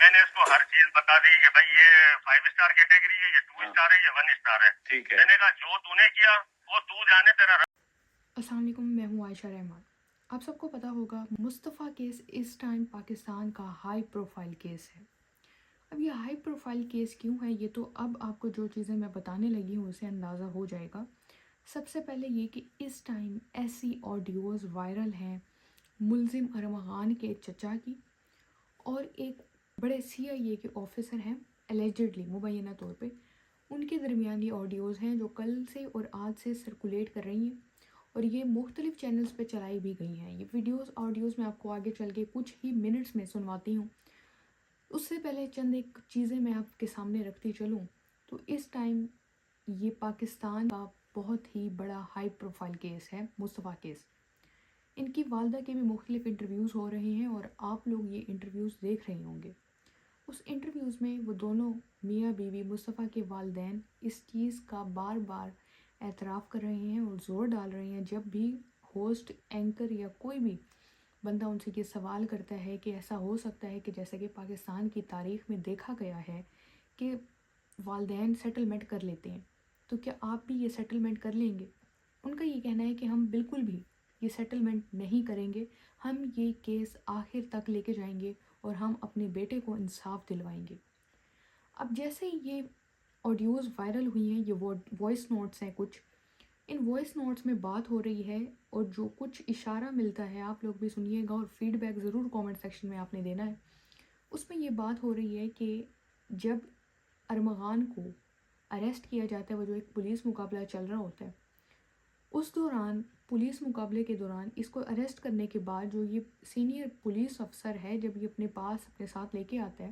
میں نے اس کو ہر چیز بتا دی کہ بھائی یہ 5 اسٹار کیٹیگری ہے, یہ 2 اسٹار ہے, یہ 1 اسٹار ہے. ٹھیک ہے, میں نے کہا جو تو نے کیا وہ تو جانے تیرا. السلام علیکم, میں ہوں عائشہ رحمان. آپ سب کو پتہ ہوگا مصطفیٰ کیس اس ٹائم پاکستان کا ہائی پروفائل کیس ہے. اب یہ ہائی پروفائل کیس کیوں ہے, یہ تو اب آپ کو جو چیزیں میں بتانے لگی ہوں اسے اندازہ ہو جائے گا. سب سے پہلے یہ کہ اس ٹائم ایسی آڈیوز وائرل ہیں ملزم ارمغان کے چچا کی اور ایک بڑے CIA کے آفیسر ہیں الیجڈلی مبینہ طور پہ, ان کے درمیان یہ آڈیوز ہیں جو کل سے اور آج سے سرکولیٹ کر رہی ہیں اور یہ مختلف چینلز پہ چلائی بھی گئی ہیں. یہ ویڈیوز آڈیوز میں آپ کو آگے چل کے کچھ ہی منٹس میں سنواتی ہوں. اس سے پہلے چند ایک چیزیں میں آپ کے سامنے رکھتی چلوں تو اس ٹائم یہ پاکستان کا بہت ہی بڑا ہائی پروفائل کیس ہے مصطفیٰ کیس. ان کی والدہ کے بھی مختلف انٹرویوز ہو رہے ہیں اور آپ لوگ یہ انٹرویوز دیکھ رہے ہوں گے. اس انٹرویوز میں وہ دونوں میاں بیوی مصطفیٰ کے والدین اس چیز کا بار بار اعتراف کر رہے ہیں اور زور ڈال رہے ہیں جب بھی ہوسٹ, اینکر یا کوئی بھی بندہ ان سے یہ سوال کرتا ہے کہ ایسا ہو سکتا ہے کہ جیسا کہ پاکستان کی تاریخ میں دیکھا گیا ہے کہ والدین سیٹلمنٹ کر لیتے ہیں, تو کیا آپ بھی یہ سیٹلمنٹ کر لیں گے؟ ان کا یہ کہنا ہے کہ ہم بالکل بھی یہ سیٹلمنٹ نہیں کریں گے, ہم یہ کیس آخر تک لے کے جائیں گے اور ہم اپنے بیٹے کو انصاف دلوائیں گے. اب جیسے یہ آڈیوز وائرل ہوئی ہیں, یہ وائس نوٹس ہیں کچھ, ان وائس نوٹس میں بات ہو رہی ہے اور جو کچھ اشارہ ملتا ہے آپ لوگ بھی سنیے گا اور فیڈ بیک ضرور کامنٹ سیکشن میں آپ نے دینا ہے. اس میں یہ بات ہو رہی ہے کہ جب ارمغان کو اریسٹ کیا جاتا ہے, وہ جو ایک پولیس مقابلہ چل رہا ہوتا ہے, اس دوران پولیس مقابلے کے دوران اس کو اریسٹ کرنے کے بعد جو یہ سینئر پولیس افسر ہے جب یہ اپنے ساتھ لے کے آتا ہے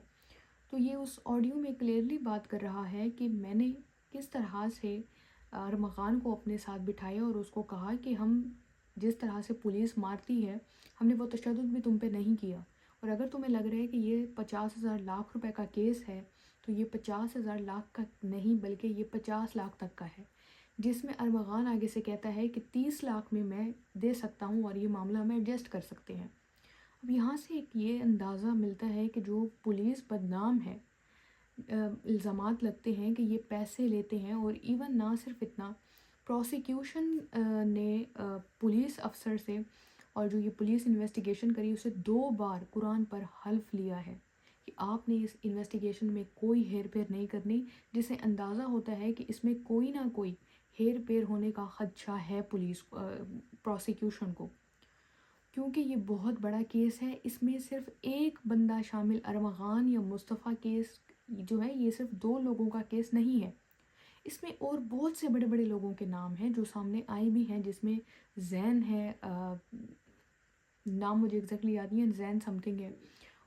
تو یہ اس آڈیو میں کلیئرلی بات کر رہا ہے کہ میں نے کس طرح سے ارمغان کو اپنے ساتھ بٹھایا اور اس کو کہا کہ ہم جس طرح سے پولیس مارتی ہے ہم نے وہ تشدد بھی تم پہ نہیں کیا, اور اگر تمہیں لگ رہا ہے کہ یہ 50,000 لاکھ روپے کا کیس ہے تو یہ 50,000 لاکھ کا نہیں بلکہ یہ 50 لاکھ تک کا ہے, جس میں ارمغان آگے سے کہتا ہے کہ 30 لاکھ میں دے سکتا ہوں اور یہ معاملہ ہم ایڈجسٹ کر سکتے ہیں. اب یہاں سے ایک یہ اندازہ ملتا ہے کہ جو پولیس بدنام ہے, الزامات لگتے ہیں کہ یہ پیسے لیتے ہیں, اور ایون نہ صرف اتنا, پروسیکیوشن نے پولیس افسر سے اور جو یہ پولیس انویسٹیگیشن کری اسے 2 بار قرآن پر حلف لیا ہے کہ آپ نے اس انویسٹیگیشن میں کوئی ہیر پھیر نہیں کرنی, جس سے اندازہ ہوتا ہے کہ اس میں کوئی نہ کوئی ہیر پھیر ہونے کا خدشہ ہے پولیس پروسیکیوشن کو, کیونکہ یہ بہت بڑا کیس ہے. اس میں صرف ایک بندہ شامل ارمغان یا مصطفیٰ کیس جو ہے یہ صرف 2 لوگوں کا کیس نہیں ہے, اس میں اور بہت سے بڑے بڑے لوگوں کے نام ہیں جو سامنے آئے بھی ہیں, جس میں زین ہے, نام مجھے ایگزیکٹلی یاد نہیں ہے, زین سم تھنگ ہے,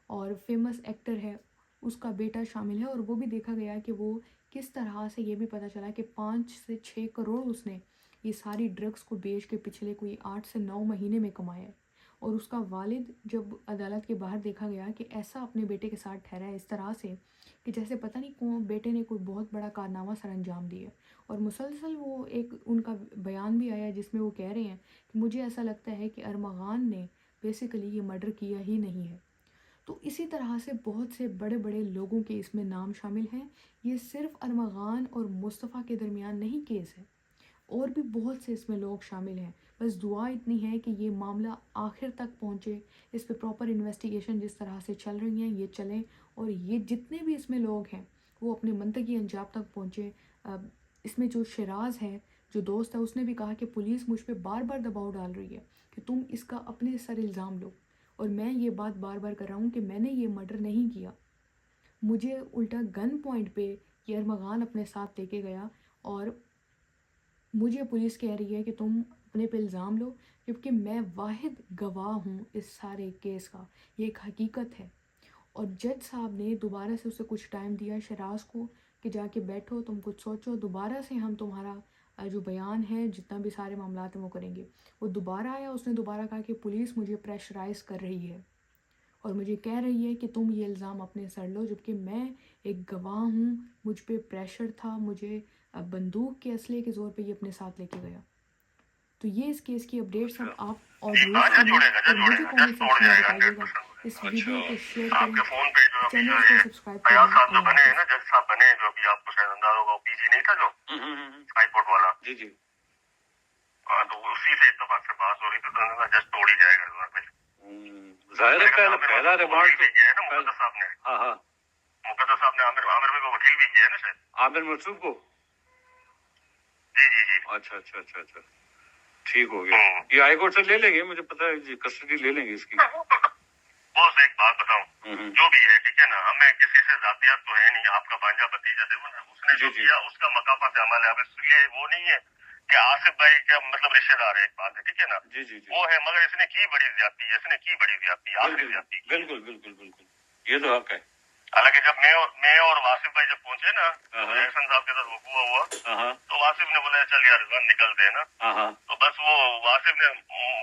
اور فیمس ایکٹر ہے, اس کا بیٹا شامل ہے, اور وہ بھی دیکھا گیا کہ وہ کس طرح سے یہ بھی پتہ چلا کہ 5 سے 6 کروڑ اس نے یہ ساری ڈرگس کو بیچ کے پچھلے کوئی 8 سے 9 مہینے میں کمایا ہے. اور اس کا والد جب عدالت کے باہر دیکھا گیا کہ ایسا اپنے بیٹے کے ساتھ ٹھہرا ہے اس طرح سے کہ جیسے پتہ نہیں کون بیٹے نے کوئی بہت بڑا کارنامہ سر انجام دیا, اور مسلسل وہ ایک ان کا بیان بھی آیا جس میں وہ کہہ رہے ہیں کہ مجھے ایسا لگتا ہے کہ ارمغان نے بیسیکلی یہ مرڈر کیا ہی نہیں ہے. تو اسی طرح سے بہت سے بڑے بڑے لوگوں کے اس میں نام شامل ہیں. یہ صرف ارمغان اور مصطفیٰ کے درمیان نہیں کیس ہے, اور بھی بہت سے اس میں لوگ شامل ہیں. بس دعا اتنی ہے کہ یہ معاملہ آخر تک پہنچے, اس پہ پراپر انویسٹیگیشن جس طرح سے چل رہی ہیں یہ چلیں, اور یہ جتنے بھی اس میں لوگ ہیں وہ اپنے منطقی انجام تک پہنچے. اس میں جو شیراز ہے جو دوست ہے اس نے بھی کہا کہ پولیس مجھ پہ بار بار دباؤ ڈال رہی ہے کہ تم اس کا اپنے سر الزام لو, اور میں یہ بات بار بار کر رہا ہوں کہ میں نے یہ مرڈر نہیں کیا. مجھے الٹا گن پوائنٹ پہ یہ ارمغان اپنے ساتھ لے کے گیا, اور مجھے پولیس کہہ رہی ہے کہ تم اپنے پہ الزام لو, جبکہ میں واحد گواہ ہوں اس سارے کیس کا, یہ ایک حقیقت ہے. اور جج صاحب نے دوبارہ سے اسے کچھ ٹائم دیا شیراز کو کہ جا کے بیٹھو, تم کچھ سوچو, دوبارہ سے ہم تمہارا جو بیان ہے جتنا بھی سارے معاملات ہیں وہ کریں گے. وہ دوبارہ آیا, اس نے دوبارہ کہا کہ پولیس مجھے پریشرائز کر رہی ہے اور مجھے کہہ رہی ہے کہ تم یہ الزام اپنے سر لو, جبکہ میں ایک گواہ ہوں, مجھ پہ پریشر تھا, مجھے بندوق کے اسلحے کے زور پہ یہ اپنے ساتھ لے کے گیا. تو یہ اس کیس کی اپڈیٹس اب آپ آڈیوز سنیں اور مجھے کامنٹ سیکشن میں بتائیے گا इस वीडियो को शेयर आपके करें, फोन पे जो चैनल को सब्सक्राइब फयाज करें। साहब जो बने हैं ना, जज साहब बने हैं, जो अभी आपको शायद अंदाजा होगा, पीजी नहीं था जो हाई कोर्ट वाला। जी जी। हाँ, तो उसी से इत्तेफाक से पास हो रही थी, तो उन्होंने कहा जज तोड़ ही जाएगा इस बार भाई। जाहिर है पहला रिमांड भी किया है ना मुकद्दस साहब ने। हाँ हाँ, मुकद्दस साहब ने आमिर भाई को वकील भी किया है ना शायद। आमिर मसूद को। जी जी जी। अच्छा अच्छा अच्छा अच्छा, ठीक हो गया। ये हाई कोर्ट से ले लेंगे, मुझे पता है जी, कस्टडी ले लेंगे इसकी। बॉस एक बात बताऊं, जो भी है ठीक है ना, हमें किसी से जातियात तो है नहीं। आपका भांजा भतीजा देखो ना, उसने जो किया उसका मकाफा से अमल है। अब इसलिए वो नहीं है कि आसिफ भाई का मतलब रिश्तेदार है, एक बात है ठीक है ना। जी जी जी, वो है, मगर इसने की बड़ी ज्यादती है, इसने की बड़ी ज्यादती, आखिरी ज्यादती। बिल्कुल बिल्कुल बिल्कुल, ये तो हक है। हालांकि जब मैं और वासिफ भाई जब पहुंचे ना, एहसन साहब के साथ वकूआ हुआ, तो वासिफ ने बोला चल यार रिजवान निकलते हैं ना। तो बस वो वासिफ ने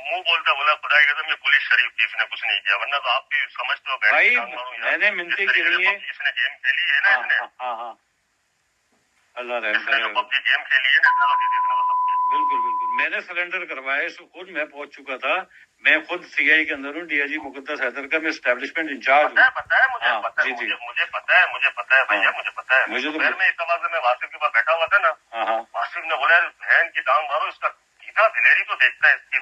मुंह बोलता बोला खुदा की कसम ये पुलिस शरीफ थी, इसने कुछ नहीं किया, वरना तो आप भी समझते हो भाई मैंने मिन्नतें की नहीं है। इसने गेम खेली है ना, इसने अल्लाह रहम करे, पबजी गेम खेली है ना, इसने तो जीती, इसने तो सब किया। बिल्कुल बिल्कुल, मैंने सरेंडर करवाया इसको खुद, मैं पहुंच चुका था। मैं खुद सीआई के अंदर हूँ, डीआईजी मुकद्दस हैदर का मैं एस्टैब्लिशमेंट इंचार्ज हूँ। पता है मुझे, पता है मुझे पता है भैया, मुझे पता है। मुझे तो फिर मैं इस आवाज में वासिफ के पास बैठा हुआ था ना, वासिफ ने बोला बहन की टांग मारो, इसका कितना दिलेरी तो देखता है इसकी।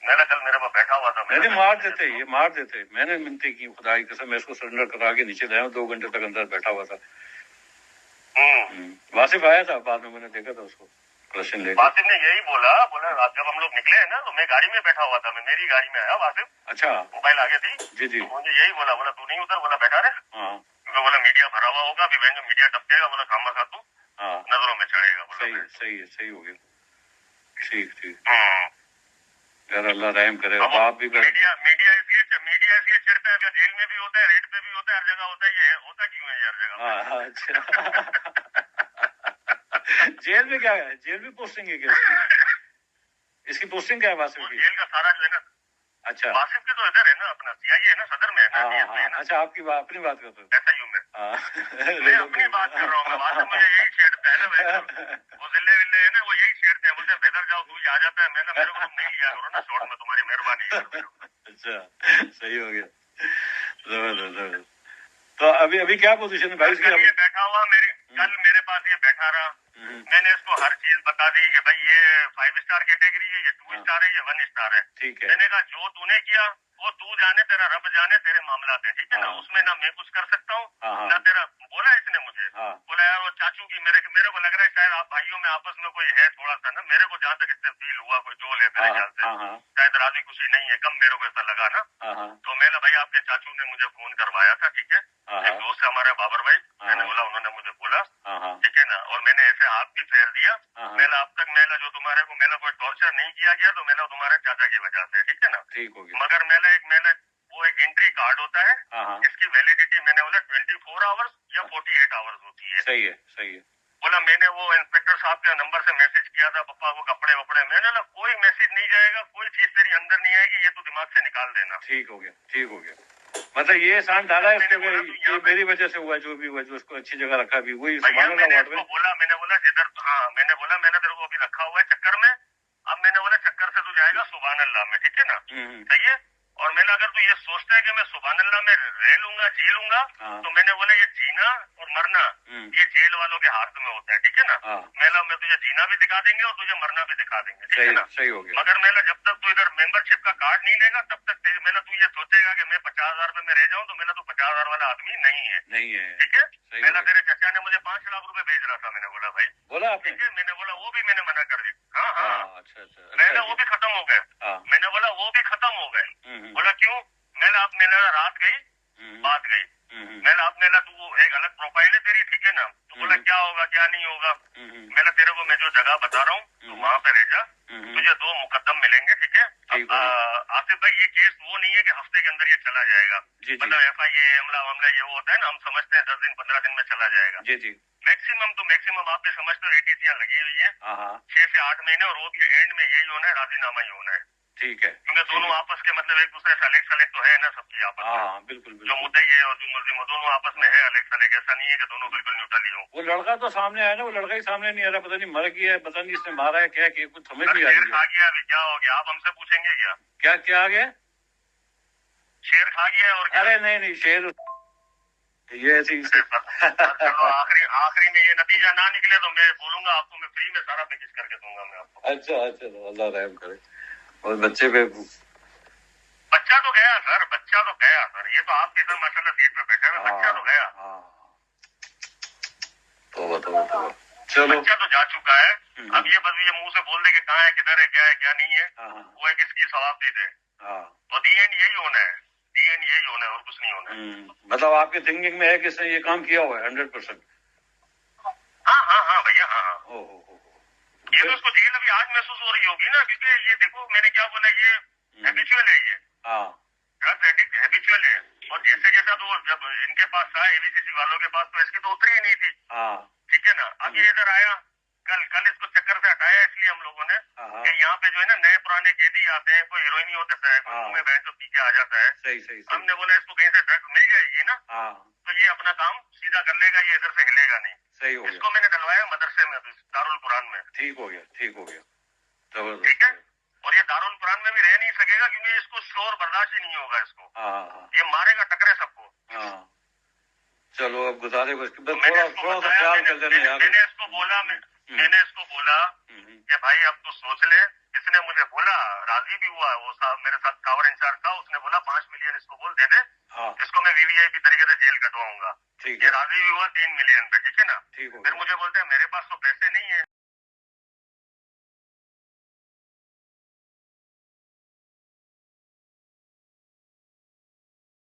मैंने कल मेरे पास बैठा हुआ था, मैंने मार देते, ये मार देते। मैंने मिन्नतें की खुदा की कसम, मैं इसको सरेंडर करा के नीचे लाया, 2 घंटे तक अंदर बैठा हुआ था। वासिफ आया था बाद में, मैंने देखा था उसको क्वेश्चन लेकर। वासिफ ने यही बोला जब हम लोग निकले ना, तो मैं गाड़ी में बैठा हुआ था, मैं मेरी गाड़ी में आया वासिफ। अच्छा, मोबाइल आगे थी। जी जी, तो मुझे यही बोला तू नहीं उतर, बोला बैठा रहे, क्योंकि बोला मीडिया भरा हुआ होगा, अभी बहन मीडिया टपकेगा, बोला खामा खा तू नजरों में चढ़ेगा। सही है सही है, सही हो गया, ठीक ठीक। यार अल्लाह रहम करे, बाप भी मीडिया इसलिए चिढ़ता है, जेल में भी होता है, रेड पे भी होता है, हर जगह होता है। ये होता क्यों है यार जगह? अच्छा जेल में क्या है, जेल में पोस्टिंग है क्या इसकी पोस्टिंग क्या है वासिफ की? जेल का सारा जो है ना, अच्छा वासिफ के तो इधर है ना, अपना सीआईए है ना, सदर में है ना। अच्छा, आपकी अपनी बात करते हो? एसआईयू में। मैं अपनी बात कर रहा हूँ, वासिफ मुझे यही छेड़ता है ना, वो जिले विले है ना, वो यही छेड़ते हैं, बोलते हैं बेदर जाओ तू आ जाता है। मैंने मेरे को नहीं लिया करो ना शॉर्ट में, तुम्हारी मेहरबानी। अच्छा, सही हो गया, जबरदस्त। तो अभी क्या पोजीशन है भाई इसकी? ये बैठा हुआ कल मेरे पास ये बैठा रहा, मैंने इसको हर चीज बता दी कि भाई ये 5 स्टार कैटेगरी है, ये 2 स्टार है, ये 1 स्टार है। ठीक है, मैंने कहा जो तूने किया वो तू जाने, तेरा रब जाने, तेरे मामला है ठीक है ना, उसमें ना मैं कुछ कर सकता हूँ ना तेरा। बोला इसने मुझे, बोला यार वो चाचू की मेरे को लग रहा है शायद आप भाइयों में आपस में कोई है थोड़ा सा ना, मेरे को जहाँ तक इससे फील हुआ कोई जो ले मेरे ख्याल से शायद राजी खुशी नहीं है, कम मेरे को ऐसा लगा ना। तो मैंने भाई आपके चाचू ने मुझे फोन करवाया था, ठीक है, एक दोस्त है हमारे बाबर भाई, मैंने बोला, उन्होंने मुझे बोला ठीक है ना, और मैंने ऐसे हाथ भी फेर दिया। मेला अब तक मेला जो तुम्हारे को मेला कोई टॉर्चर नहीं किया गया, तो मेला तुम्हारे चाचा की वजह से, ठीक है ना, ठीक हो गया। मगर मेला वो एक एंट्री कार्ड होता है, इसकी वैलिडिटी मैंने बोला 24 आवर्स या 48 आवर्स होती है। सही है सही है। बोला मैंने वो इंस्पेक्टर साहब के नंबर से मैसेज किया था पप्पा को कपड़े वपड़े, मैंने बोला कोई मैसेज नहीं जाएगा, कोई चीज तेरी अंदर नहीं आएगी, ये तो दिमाग से निकाल देना। ठीक हो गया ठीक हो गया, मतलब ये एहसान डाला है इसके, मेरी वजह से हुआ जो भी हुआ, जो उसको अच्छी जगह रखा भी वही मैंने बोला जिधर मैंने तेरे को अभी रखा हुआ है चक्कर में, अब मैंने बोला चक्कर से तू जाएगा सुभान अल्लाह में, ठीक है ना, सही है। और मैंने अगर तू ये सोचता है कि मैं सुभान अल्लाह में रह लूंगा जी लूंगा, तो मैंने बोला ये जीना और मरना ये जेल वालों के हाथ में होता है, ठीक है ना। मेला में तुझे जीना भी दिखा देंगे और तुझे मरना भी दिखा देंगे, ठीक है ना, सही हो गया। मगर मेला जब तक तू इधर मेंबरशिप का कार्ड नहीं लेगा तब तक मेला तू ये सोचेगा कि मैं 50,000 में रह जाऊँ, तो मेला तू 50,000 वाला आदमी नहीं है, ठीक है। मेला तेरे चचा ने मुझे 5 लाख रुपए भेज रहा था, मैंने बोला भाई बोला ठीक है, मैंने बोला वो भी मैंने मना कर दी। हाँ अच्छा, मैंने वो भी खत्म हो गए, मैंने बोला वो भी खत्म हो गए। बोला क्यों? मैंने आप मेला रात गई बात गई, मैंने आप मेला तू एक अलग प्रोफाइल है तेरी, ठीक है ना, तो बोला क्या होगा क्या नहीं होगा। मैंने तेरे को मैं जो जगह बता रहा हूँ तो वहाँ पे रह जा, तुझे 2 मुकदम मिलेंगे, ठीक है। आसिफ भाई ये केस वो नहीं है कि हफ्ते के अंदर ये चला जाएगा, मतलब FIA मामला ये वो होता है ना, हम समझते हैं 10 दिन 15 दिन में चला जाएगा। जी मैक्सिमम आप भी समझते हो ATC लगी हुई है 6 से 8 महीने, और वो भी एंड में यही होना है, राजीनामा ही होना है, ठीक है, क्योंकि दोनों आपस के मतलब एक दूसरे से अलेक्स तो है ना सबकी आपस में। बिल्कुल जो मुद्दे ये और जो मुल्जिम दोनों आपस में है अलेक्स, ऐसा नहीं है कि दोनों बिल्कुल न्यूट्रल ही हो। वो लड़का तो सामने आया ना, वो लड़का ही सामने नहीं आ रहा, पता नहीं मर गया है, पता नहीं इसने मारा है क्या, कुछ समझ नहीं आ रही। आ गया अभी क्या हो गया, आप हमसे पूछेंगे क्या आ गया? शेर खा गया और क्या? अरे नहीं शेर ये ऐसी चलो आखिरी में ये नतीजा ना निकले तो मैं बोलूंगा आपको, मैं फ्री में सारा पैकेज करके दूंगा मैं आपको। अच्छा अल्लाह रहम करे। और बच्चे पे बच्चा तो गया सर, बच्चा तो गया सर, ये तो आपकी सर माशाल्लाह सीट पे बैठा है, बच्चा तो गया। तो चलो बच्चा तो जा चुका है। अब ये बस ये मुंह से बोल दे कि कहाँ है, किधर है, क्या है, क्या नहीं है, वो एक इसकी सवाब दी दे। और दी एंड यही होना है, दी एंड यही होना है और कुछ नहीं होना है। मतलब आपकी थिंकिंग में है कि इसने ये काम किया हुआ है 100%? हाँ भैया हाँ। ये तो उसको जेल अभी आज महसूस हो रही होगी ना, क्योंकि ये देखो मैंने क्या बोला, ये हैबिचुअल है, ये ड्रग्स एडिक्ट हैबिचुअल है। और जैसे जैसा तो जब इनके पास था एबीसीसी वालों के पास, तो इसकी तो उतरी ही नहीं थी। ठीक है ना। अब ये इधर आया, कल इसको चक्कर से हटाया इसलिए हम लोगों ने कि यहाँ पे जो है ना नए पुराने कैदी आते हैं, कोई हीरोइनी होता है, कोई में बहन तो पी के आ जाता है। सही। हमने बोला इसको कहीं से ड्रग्स मिल जाएगी ना तो ये अपना काम सीधा कर लेगा, ये इधर से हिलेगा नहीं। सही हो गया। इसको मैंने डलवाया मदरसे में, दारुल कुरान में। ठीक हो गया जबरदस्त। ठीक है। और ये दारुल कुरान में भी रह नहीं सकेगा क्योंकि इसको शोर बर्दाश्त ही नहीं होगा इसको। ये मारेगा टकरे सबको। चलो अब गुजारे को थोड़ा सा ख्याल कर लेना यार। मैंने इसको बोला कि भाई अब तू सोच ले। इसने मुझे बोला, राजी भी हुआ, वो साहब मेरे साथ टावर इंचार्ज था, उसने बोला 5 मिलियन इसको बोल दे दे, इसको मैं वीवीआईपी तरीके से जेल कटवाऊंगा। ये राजी भी हुआ 3 मिलियन पे। ठीक है ना। ठीक हो। फिर मुझे बोलते हैं मेरे पास तो पैसे नहीं है।